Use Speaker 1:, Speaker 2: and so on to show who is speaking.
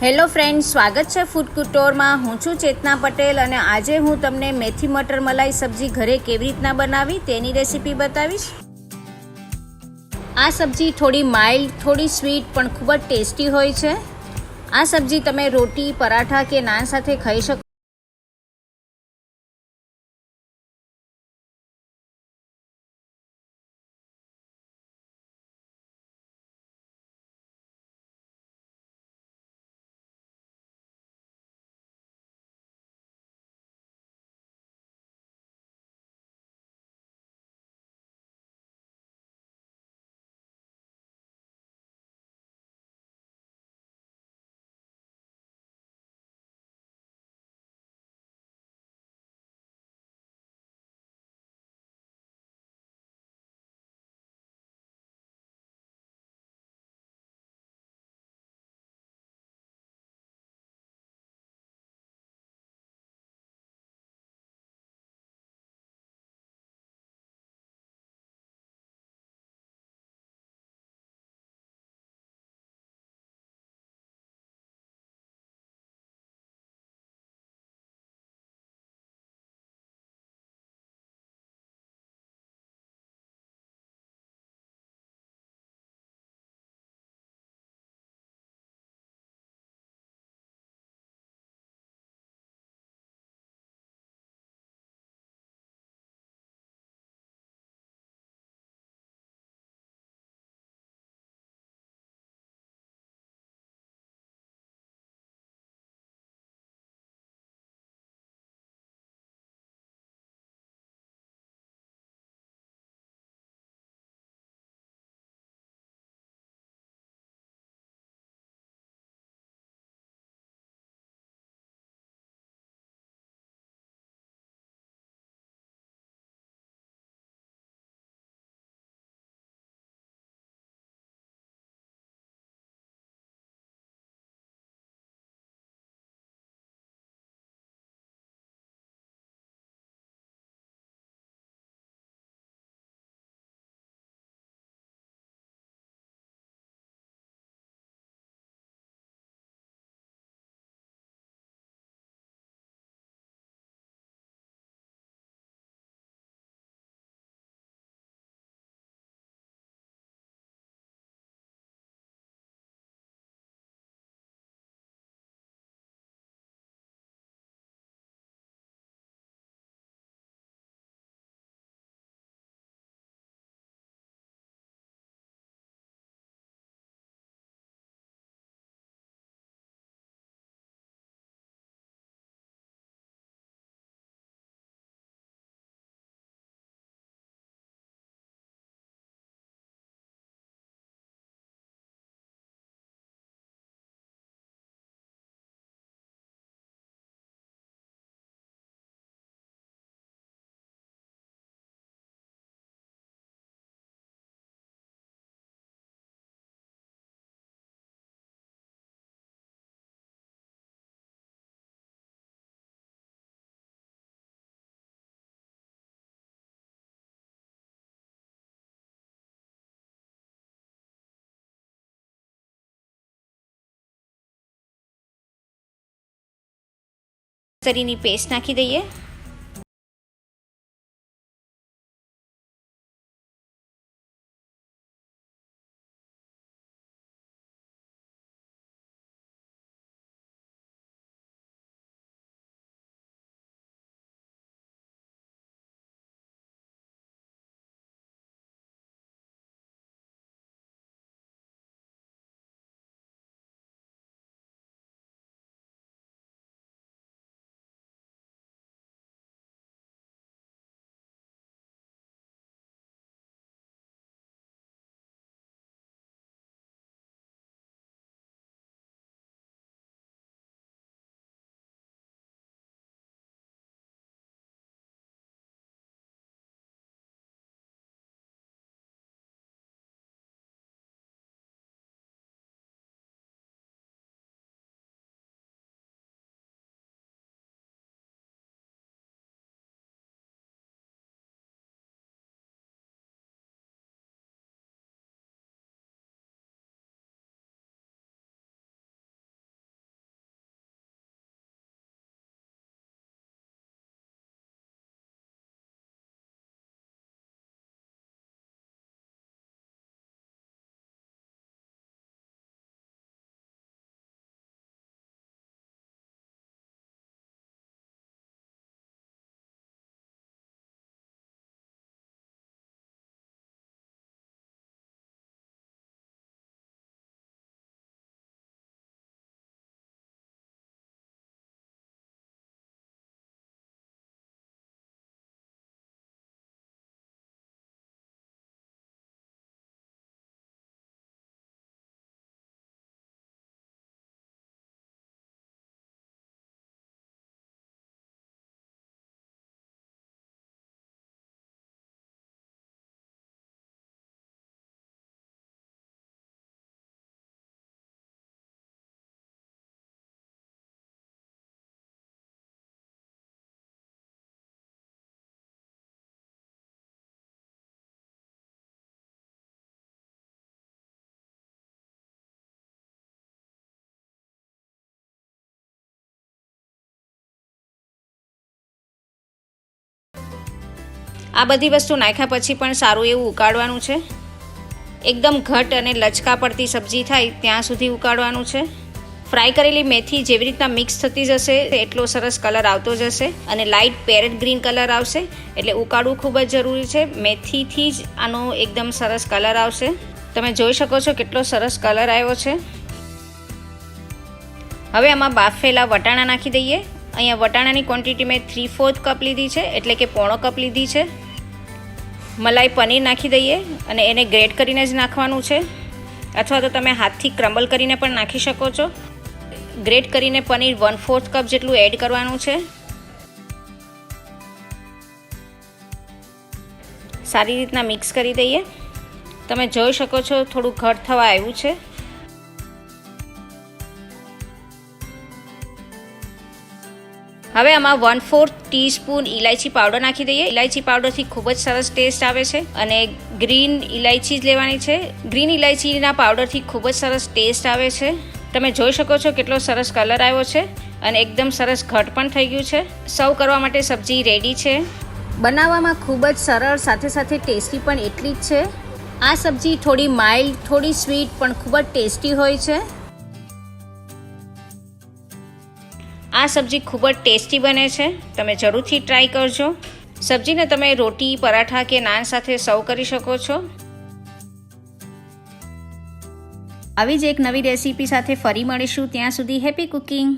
Speaker 1: Hello friends, સ્વાગત છે food કુટોરમાં। હું છું ચેતના પટેલ અને આજે હું તમને મેથી મટર મલાઈ સબ્જી ઘરે કેવી રીતના બનાવી તેની રેસીપી બતાવીશ। આ સબ્જી થોડી માઇલ્ડ, થોડી સ્વીટ પણ ખૂબ જ ટેસ્ટી હોય છે। આ સબ્જી તમે રોટી, પરાઠા કે નાન સાથે ખાઈ શકો। તરીની પેસ્ટ નાખી દઈએ। આ બધી વસ્તુ નાખ્યા પછી પણ સારું એવું ઉકાળવાનું છે. એકદમ ઘટ અને લચકા પડતી સબ્જી થાય ત્યાં સુધી ઉકાળવાનું છે. ફ્રાય કરેલી મેથી જેવી રીતના મિક્સ થતી જશે એટલો સરસ કલર આવતો જશે અને લાઇટ પેરેટ ગ્રીન કલર આવશે, એટલે ઉકાળવું ખૂબ જ જરૂરી છે. મેથીથી જ આનો એકદમ સરસ કલર આવશે. તમે જોઈ શકો છો કેટલો સરસ કલર આવ્યો છે. હવે આમાં બાફેલા વટાણા નાખી દઈએ. અહીંયા વટાણાની ક્વોન્ટિટી મેં 3/4 કપ લીધી છે, એટલે કે પોણો કપ લીધી છે. મલાઈ પનીર નાખી દઈએ અને એને ગ્રેટ કરીને જ નાખવાનું છે, અથવા તો તમે હાથથી ક્રમ્બલ કરીને પણ નાખી શકો છો. ગ્રેટ કરીને પનીર 1/4 કપ જેટલું એડ કરવાનું છે. સારી રીતના મિક્સ કરી દઈએ. તમે જોઈ શકો છો થોડું ઘટ થવા આવ્યું છે. હવે આમાં 1/4 ટીસ્પૂન ઇલાયચી પાવડર નાખી દઈએ. ઇલાયચી પાવડરથી ખૂબ જ સરસ ટેસ્ટ આવે છે અને ગ્રીન ઇલાયચી જ લેવાની છે. ગ્રીન ઇલાયચીના પાવડરથી ખૂબ જ સરસ ટેસ્ટ આવે છે. તમે જોઈ શકો છો કેટલો સરસ કલર આવ્યો છે અને એકદમ સરસ ઘટ પણ થઈ ગયું છે. સર્વ કરવા માટે સબ્જી રેડી છે. બનાવવામાં ખૂબ જ સરળ, સાથે સાથે ટેસ્ટી પણ એટલી જ છે. આ સબ્જી થોડી માઇલ્ડ, થોડી સ્વીટ પણ ખૂબ જ ટેસ્ટી હોય છે. આ સબ્જી ખૂબ જ ટેસ્ટી બને છે. તમે જરૂરથી ટ્રાય કરજો. સબ્જીને તમે રોટી, પરાઠા કે નાન સાથે સર્વ કરી શકો છો. આવી જ એક નવી રેસીપી સાથે ફરી મળીશું. ત્યાં સુધી હેપી કુકિંગ.